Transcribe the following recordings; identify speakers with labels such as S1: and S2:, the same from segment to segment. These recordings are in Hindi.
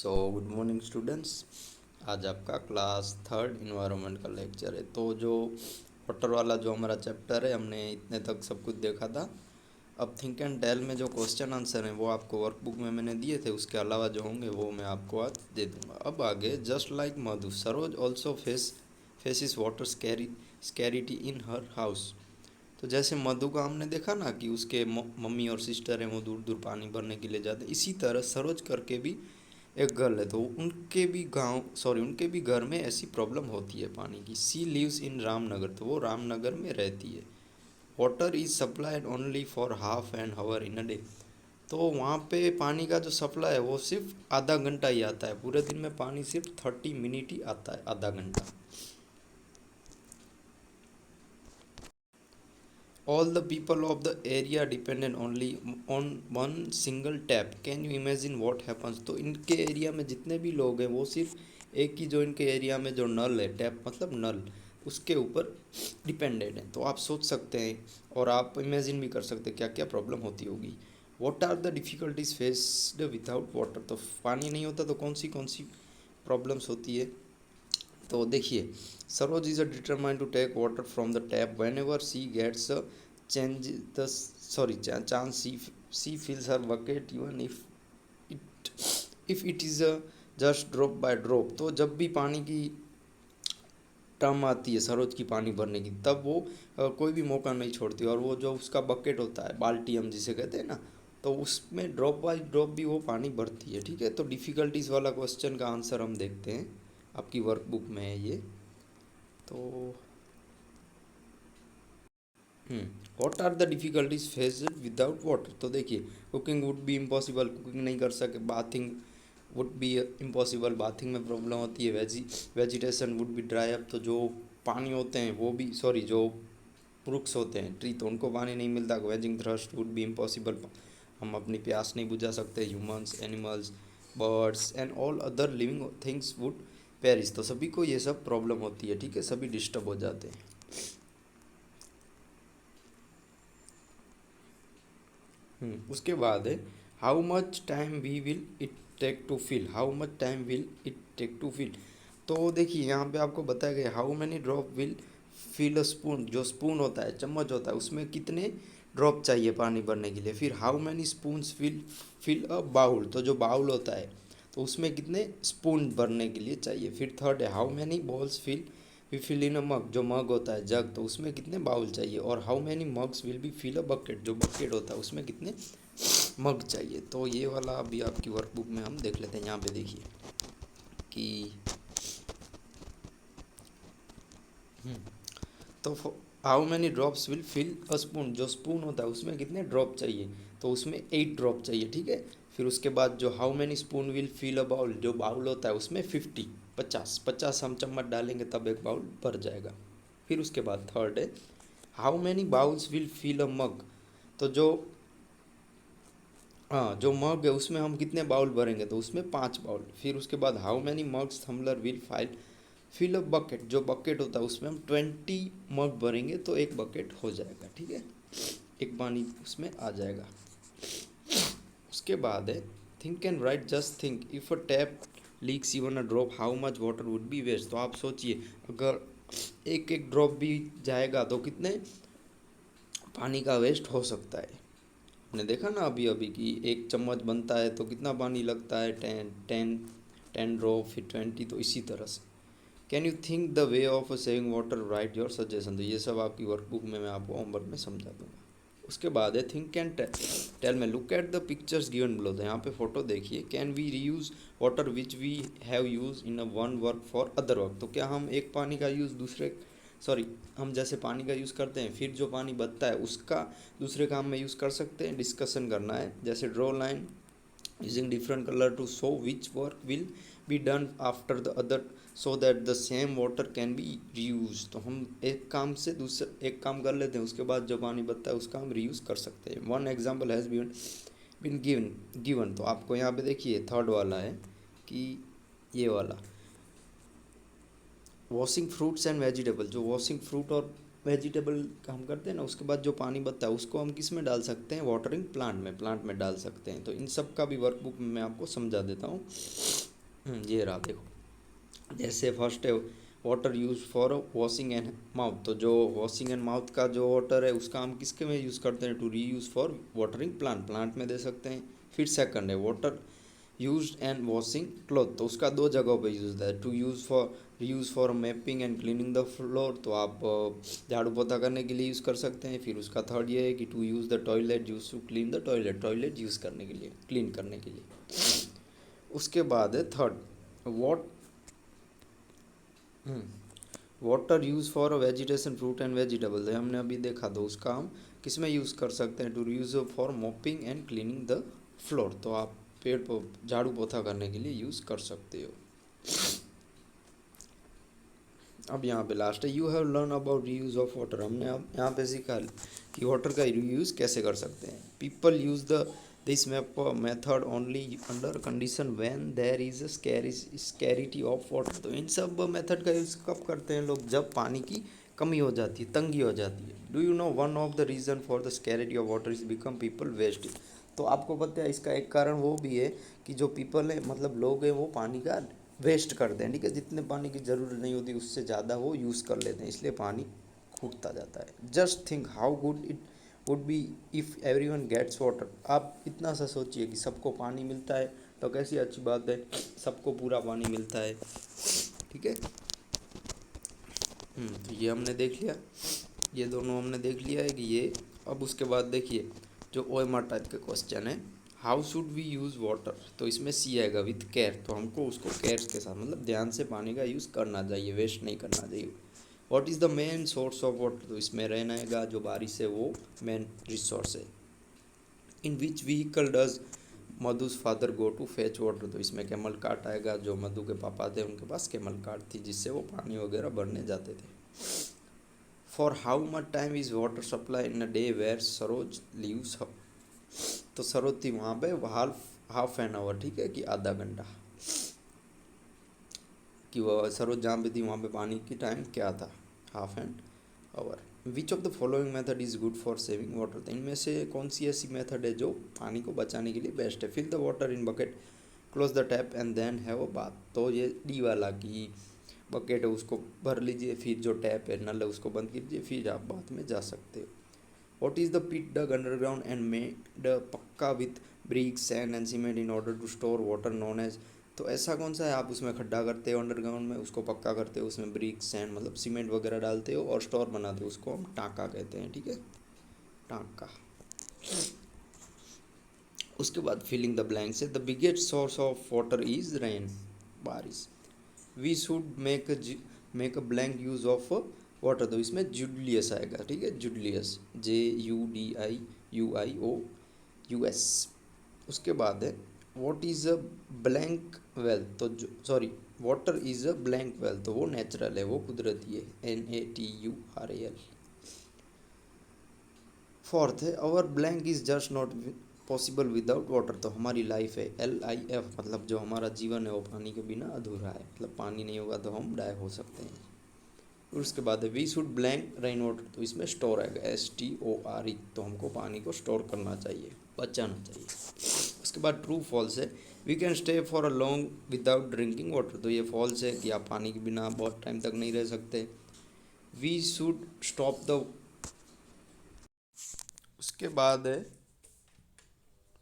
S1: Good morning students. आज आपका क्लास थर्ड इन्वायरमेंट का लेक्चर है। तो जो वाटर वाला जो हमारा चैप्टर है, हमने इतने तक सब कुछ देखा था। अब थिंक एंड टेल में जो क्वेश्चन आंसर हैं वो आपको वर्कबुक में मैंने दिए थे, उसके अलावा जो होंगे वो मैं आपको आज दे दूंगा। अब आगे, जस्ट लाइक मधु, सरोज ऑल्सो फेसिस वाटर स्कैरिटी इन हर हाउस। तो जैसे मधु का हमने देखा ना कि उसके मम्मी और सिस्टर हैं, वो दूर दूर पानी भरने के लिए जाते हैं, इसी तरह सरोज करके भी एक गर्ल है, तो उनके भी घर में ऐसी प्रॉब्लम होती है पानी की। सी लिव्स इन रामनगर, तो वो रामनगर में रहती है। Water is supplied only for half an hour in a day. तो वहाँ पे पानी का जो सप्लाई है वो सिर्फ आधा घंटा ही आता है, पूरे दिन में पानी सिर्फ 30 मिनट ही आता है, आधा घंटा। All the people of the area dependent only on one single tap. Can you imagine what happens? तो इनके एरिया में जितने भी लोग हैं वो सिर्फ एक ही, जो इनके एरिया में जो नल है, टैप मतलब नल, उसके ऊपर डिपेंडेंट है। तो आप सोच सकते हैं और आप इमेजिन भी कर सकते हैं क्या क्या प्रॉब्लम होती होगी। What are the difficulties faced without water? तो पानी नहीं होता तो कौन सी प्रॉब्लम्स होती है। तो देखिए, Saroj is a determined to take water from the tap whenever she gets a change the sorry chance she fills her bucket even it if it is a just drop by drop. तो जब भी पानी की टर्म आती है सरोज की पानी भरने की, तब वो कोई भी मौका नहीं छोड़ती, और वो जो उसका बकेट होता है, बाल्टी हम जिसे कहते हैं ना, तो उसमें ड्रॉप बाय ड्रॉप भी वो पानी भरती है। ठीक है, तो डिफ़िकल्टीज़ वाला क्वेश्चन का आंसर हम देखते हैं, आपकी वर्कबुक में है ये। तो what are the difficulties faced without water? तो देखिए, cooking would be impossible, cooking नहीं कर सके। Bathing would be impossible, bathing में प्रॉब्लम होती है। Vegetation would be dry up, तो जो पानी होते हैं वो भी, सॉरी, जो वृक्ष होते हैं, ट्री, तो उनको पानी नहीं मिलता। Quenching thirst would be impossible, हम अपनी प्यास नहीं बुझा सकते। Humans, animals, birds and all other living things would perish, तो सभी को ये सब प्रॉब्लम होती है। ठीक है, सभी डिस्टर्ब हो जाते हैं। उसके बाद है, how much time we will it take to fill, how much time will it take to fill. तो देखिए, यहाँ पे आपको बताया गया how many drop will fill a spoon, जो स्पून होता है, चम्मच होता है, उसमें कितने ड्रॉप चाहिए पानी भरने के लिए। फिर how many spoons will fill a bowl, तो जो बाउल होता है तो उसमें कितने स्पून भरने के लिए चाहिए। फिर थर्ड है, how many bowls we fill in a mug, जो मग होता है, जग, तो उसमें कितने बाउल चाहिए। और how many mugs will be fill a bucket, जो बकेट होता है उसमें कितने मग चाहिए। तो ये वाला अभी आपकी वर्कबुक में हम देख लेते हैं। यहाँ पे देखिए कि तो how many drops will fill a spoon, जो स्पून होता है उसमें कितने ड्रॉप चाहिए, तो उसमें 8 ड्रॉप चाहिए। ठीक है, फिर उसके बाद जो how many spoon will fill a bowl, जो बाउल होता है उसमें 50 हम चम्मच डालेंगे तब एक बाउल भर जाएगा। फिर उसके बाद थर्ड है, how many bowls will fill a mug, तो जो, हाँ, जो मग है उसमें हम कितने बाउल भरेंगे, तो उसमें 5 बाउल। फिर उसके बाद how many mugs tumbler will fill a bucket, जो बकेट होता है उसमें हम 20 मग भरेंगे तो एक बकेट हो जाएगा। ठीक है, एक पानी उसमें आ जाएगा। उसके बाद है, think and write, just think if a tap leaks even a drop how much water would be waste. तो आप सोचिए, अगर एक एक ड्रॉप भी जाएगा तो कितने पानी का वेस्ट हो सकता है। आपने देखा ना अभी अभी कि एक चम्मच बनता है तो कितना पानी लगता है, 10 ड्रॉप, फिर 20, तो इसी तरह से। Can you think the way of saving water, right your suggestion. तो ये सब आपकी वर्कबुक में मैं आपको होमवर्क में समझा दूंगा। उसके बाद है, think and tell me, look at the pictures given below. तो यहाँ पे फोटो देखिए, can we reuse water which we have use in a one work for other work. तो क्या हम एक पानी का यूज़ दूसरे, सॉरी, हम जैसे पानी का यूज़ करते हैं, फिर जो पानी बचता है उसका दूसरे काम में यूज़ कर सकते हैं। डिस्कशन करना है, जैसे draw line using different color to show which work will be done after the other so that the same water can be reused। तो हम एक काम से दूसरे एक काम कर लेते हैं, उसके बाद जो पानी बचता है उसका हम रीयूज़ कर सकते हैं। One example has been given. तो आपको यहाँ पे देखिए थर्ड वाला है कि ये वाला, वॉशिंग फ्रूट्स एंड वेजिटेबल, जो वॉशिंग फ्रूट और वेजिटेबल का हम करते हैं ना, उसके बाद जो पानी बचता है उसको हम किस में डाल सकते हैं, वाटरिंग प्लांट में डाल सकते हैं। तो इन सब का भी वर्कबुक में मैं आपको समझा देता हूँ। ये रहा देखो। जैसे फर्स्ट है water use for washing and mouth, तो जो वॉशिंग एंड माउथ का जो वाटर है उसका हम किसके में यूज़ करते हैं, to reuse for watering plant, plant में दे सकते हैं। फिर सेकंड है water use and washing cloth, तो उसका दो जगहों पे यूज है, to use for mopping and cleaning the floor, तो आप झाड़ू पोछा करने के लिए यूज़ कर सकते हैं। फिर उसका थर्ड ये है कि to use the toilet, use to clean the toilet, toilet use करने के लिए, क्लीन करने के लिए। उसके बाद है third what water use for vegetation, fruit and vegetable, हमने अभी देखा, तो उसका हम किस में यूज़ कर सकते हैं, to use for mopping and cleaning the floor, तो आप पेड़ झाड़ू पोछा करने के लिए यूज़ कर सकते हो। अब यहाँ पे लास्ट है, you have learn about reuse of water, हमने अब यहाँ पे सीखा कि वाटर का रीयूज़ कैसे कर सकते हैं। People use the this method only under condition when there is a scarcity of water, तो इन सब मेथड का यूज़ कब करते हैं लोग, जब पानी की कमी हो जाती है, तंगी हो जाती है। Do you know one of the reason for the scarcity of water is become people waste, तो आपको पता है इसका एक कारण वो भी है कि जो पीपल है मतलब लोग हैं वो पानी का वेस्ट करते हैं, ठीक है, जितने पानी की ज़रूरत नहीं होती उससे ज़्यादा वो यूज़ कर लेते हैं, इसलिए पानी घुटता जाता है। Just think how good it would be if everyone gets water, आप इतना सा सोचिए कि सबको पानी मिलता है, तो कैसी अच्छी बात है, सबको पूरा पानी मिलता है, ठीक है। तो ये हमने देख लिया, ये दोनों हमने देख लिया है कि ये। अब उसके बाद देखिए जो OMR टाइप के क्वेश्चन है, how should we use water, तो इसमें सी आएगा विथ केयर, तो हमको उसको केयर के साथ मतलब ध्यान से पानी का यूज़ करना चाहिए, वेस्ट नहीं करना चाहिए। What is the main source of water, तो इसमें रहना आएगा जो बारिश है वो मेन रिसोर्स है। In which vehicle does Madhu's father go to fetch water, तो इसमें कैमल कार्ट आएगा, जो मधु के पापा थे उनके पास कैमल कार्ट थी जिससे वो पानी वगैरह भरने जाते थे। For how much time is water supply in a day where Saroj lives, तो सरोज थी वहाँ पे हाफ एन आवर, ठीक है, कि आधा घंटा, कि वह सरोज जहाँ पे थी वहाँ पे पानी की टाइम क्या था, half an hour. Which of the following method is good for saving water, तो इनमें से कौन सी ऐसी मेथड है जो पानी को बचाने के लिए बेस्ट है। Fill the water in bucket, close the tap and then have a bath, तो ये डी वाला की बकेट है उसको भर लीजिए, फिर जो टैप है नल है उसको बंद कीजिए, फिर आप बाथ में जा सकते हो। What is the pit dug underground and made पक्का with bricks, sand and cement in order to store water known as, तो ऐसा कौन सा है, आप उसमें खड्डा करते हो अंडरग्राउंड में, उसको पक्का करते हो, उसमें ब्रिक सैंड मतलब सीमेंट वगैरह डालते हो और स्टोर बनाते हो, उसको हम टाँका कहते हैं, ठीक है, टाँका। उसके बाद फिलिंग द ब्लैंक्स है, the biggest source of water is rain, बारिश। We should make a blank use of water, तो इसमें जुडलियस आएगा, ठीक है, जुडलियस, JUDIUIOUS। उसके बाद है what is a blank well, तो sorry water is a blank well, तो वो नेचुरल है, वो कुदरती है, NATURAL। फोर्थ है our blank is just not possible without water, तो हमारी लाइफ है LIF, मतलब जो हमारा जीवन है वो पानी के बिना अधूरा है, मतलब पानी नहीं होगा तो हम डाई हो सकते हैं। फिर उसके बाद है we should blank rain water, तो इसमें स्टोर आएगा STORE, तो हमको पानी को स्टोर करना चाहिए, बचाना चाहिए। उसके बाद ट्रू फॉल्स है, we can stay for a long without drinking water, तो ये फॉल्स है कि आप पानी के बिना बहुत टाइम तक नहीं रह सकते। वी शुड स्टॉप द, उसके बाद है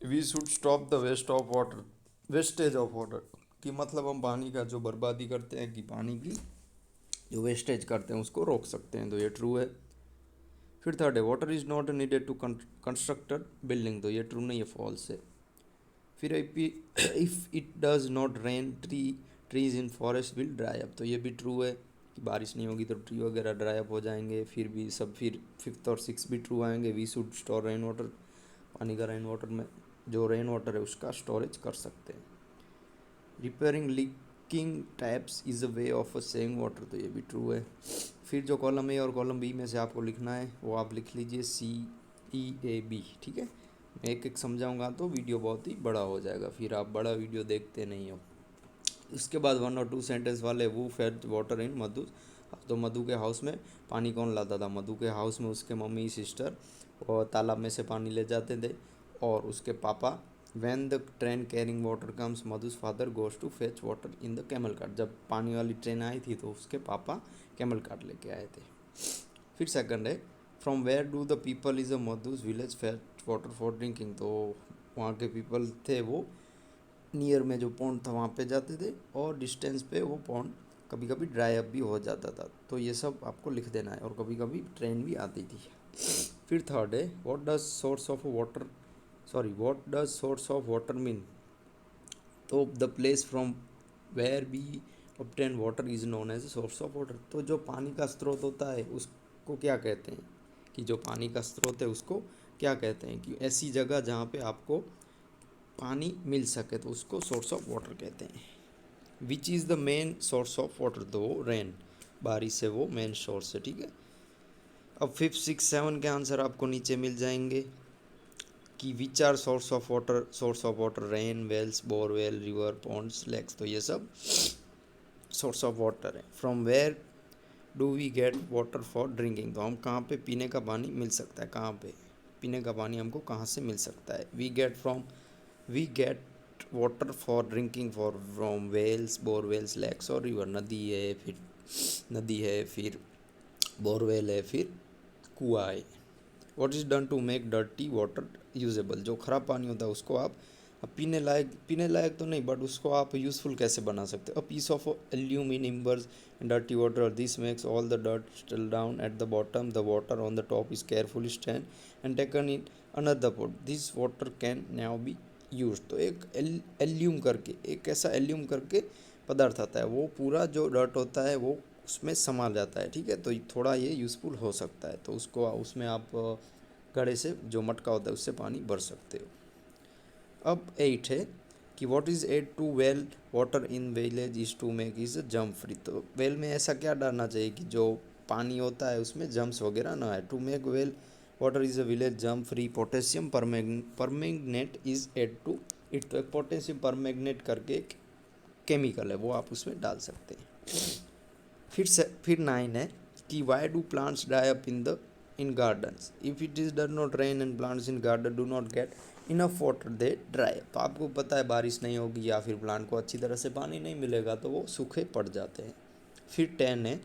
S1: we should stop the waste of water, wastage of water, कि मतलब हम पानी का जो बर्बादी करते हैं, कि पानी की जो वेस्टेज करते हैं उसको रोक सकते हैं, तो ये ट्रू है। फिर थर्ड है water is not needed to construct building, तो ये ट्रू नहीं है, फॉल्स है। फिर if it does not rain trees in forest will dry up, तो ये भी ट्रू है कि बारिश नहीं होगी तो ट्री वगैरह ड्राई अप हो जाएंगे। फिर भी सब, फिर फिफ्थ और सिक्स भी ट्रू आएंगे, we should store rain water, पानी का रेन वाटर में जो रेन वाटर है उसका स्टोरेज कर सकते हैं। Repairing leaking taps is a way of saving water, तो ये भी ट्रू है। फिर जो कॉलम ए और कॉलम बी में से आपको लिखना है वो आप लिख लीजिए CEAB, ठीक है। मैं एक एक समझाऊंगा तो वीडियो बहुत ही बड़ा हो जाएगा, फिर आप बड़ा वीडियो देखते नहीं हो। उसके बाद 1 और 2 सेंटेंस वाले, वो फेड वाटर इन मधु, तो मधु के हाउस में पानी कौन लाता था, मधु के हाउस में उसके मम्मी सिस्टर और तालाब में से पानी ले जाते थे, और उसके पापा when the train carrying water comes Madhu's father goes to fetch water in the camel cart. जब पानी वाली ट्रेन आई थी तो उसके पापा कैमल कार्ट लेके आए थे। फिर सेकंड है from where do the people is a Madhu's village fetch water for drinking. तो वहाँ के पीपल थे वो नियर में जो पॉन्ड था वहाँ पे जाते थे, और डिस्टेंस पे वो पॉन्ड कभी कभी ड्राई अप भी हो जाता था। तो ये सब आपको लिख देना है, और कभी कभी ट्रेन भी आती थी। फिर थर्ड है what does source of water mean. तो the place from where be obtain water is known as source of water. तो जो पानी का स्रोत होता है उसको क्या कहते हैं, कि जो पानी का स्रोत है उसको क्या कहते हैं, कि ऐसी जगह जहाँ पे आपको पानी मिल सके तो उसको सोर्स ऑफ वाटर कहते हैं। Which is the main source of water. तो रेन, बारिश है वो मेन सोर्स है, ठीक है। अब 5, 6, 7 के आंसर आपको नीचे मिल जाएंगे कि which are source of water rain, wells, borewell, river, ponds, lakes. तो ये सब सोर्स ऑफ वाटर है। From where do we get water for drinking. तो हम कहाँ पे पीने का पानी मिल सकता है, कहाँ पे पीने का पानी हमको कहाँ से मिल सकता है। We get water for drinking from wells, borewells, lakes और रिवर। नदी है, फिर बोरवेल है, फिर कुआ है। What is done to make dirty water usable. जो ख़राब पानी होता है उसको आप पीने लायक तो नहीं, बट उसको आप यूज़फुल कैसे बना सकते हो। A piece of aluminium immerse dirty water, this makes all the dirt still down at the bottom, the water on the top is carefully stand and taken in another pot, this water can now be use. तो एक एक ऐसा एल्यूम करके पदार्थ आता है, वो पूरा जो डर्ट होता है वो उसमें समा जाता है, ठीक है। तो थोड़ा ये यूज़फुल हो सकता है, तो उसको उसमें आप घड़े से जो मटका होता है उससे पानी भर सकते हो। अब 8 है कि what is add to well water in village is to make is jump free. तो वेल में ऐसा क्या डालना चाहिए कि जो पानी होता है उसमें जम्प्स वगैरह ना है। To make well water is a village jump free, potassium permanganate is add to it. तो एक पोटेशियम परमैंगनेट करके एक केमिकल है, वो आप उसमें डाल सकते हैं। फिर 9 है कि why do plants dry up in gardens. If it is does not rain and plants in garden do not get enough water they dry up. तो आपको पता है बारिश नहीं होगी या फिर प्लांट को अच्छी तरह से पानी नहीं मिलेगा तो वो सूखे पड़ जाते हैं। फिर 10 है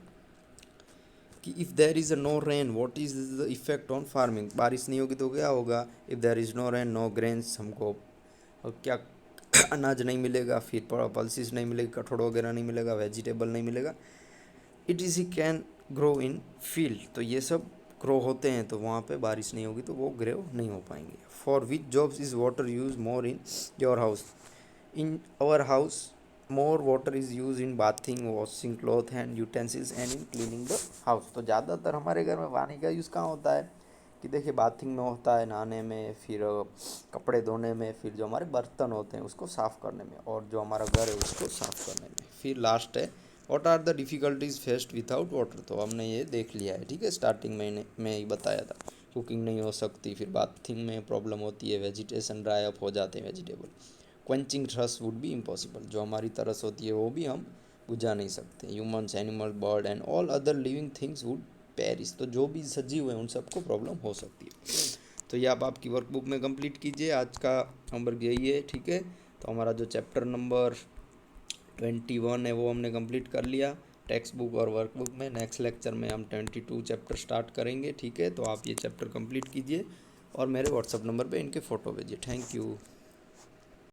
S1: कि if there is a no rain what is the effect on farming. बारिश नहीं होगी तो क्या होगा। If there is no rain no grains, हमको क्या अनाज नहीं मिलेगा, फिर पल्सिस नहीं मिलेगी, कठोर वगैरह नहीं मिलेगा, वेजिटेबल नहीं मिलेगा। It is he can grow in field. तो ये सब ग्रो होते हैं, तो वहाँ पे बारिश नहीं होगी तो वो ग्रो नहीं हो पाएंगे। For which jobs is water use more in your house. In our house more water is use in bathing, washing cloth and utensils and in cleaning the house. तो ज़्यादातर हमारे घर में पानी का यूज़ कहाँ होता है, कि देखिए बाथिंग में होता है, नहाने में, फिर कपड़े धोने में, फिर जो हमारे बर्तन होते हैं उसको साफ़ करने में, और जो हमारा घर है उसको साफ़ करने में। फिर लास्ट है what are the difficulties faced without water. तो हमने ये देख लिया है, ठीक है। स्टार्टिंग में ही बताया था, कुकिंग नहीं हो सकती, फिर बाथिंग में प्रॉब्लम होती है, वेजिटेशन ड्राई अप हो जाते हैं vegetable, quenching thirst would be impossible. जो हमारी तरस होती है वो भी हम बुझा नहीं सकते। Humans, animal, bird and all other living things would Paris. तो जो भी सजीव हैं उन सबको प्रॉब्लम हो सकती है। तो ये आप आपकी वर्कबुक में कंप्लीट कीजिए। आज का होमवर्क यही है, ठीक है। तो हमारा जो चैप्टर नंबर 21 है वो हमने कंप्लीट कर लिया टेक्स्ट बुक और वर्कबुक में। नेक्स्ट लेक्चर में हम 22 चैप्टर स्टार्ट करेंगे, ठीक है। तो आप ये चैप्टर कंप्लीट कीजिए और मेरे व्हाट्सअप नंबर पे इनके फ़ोटो भेजिए। Thank you.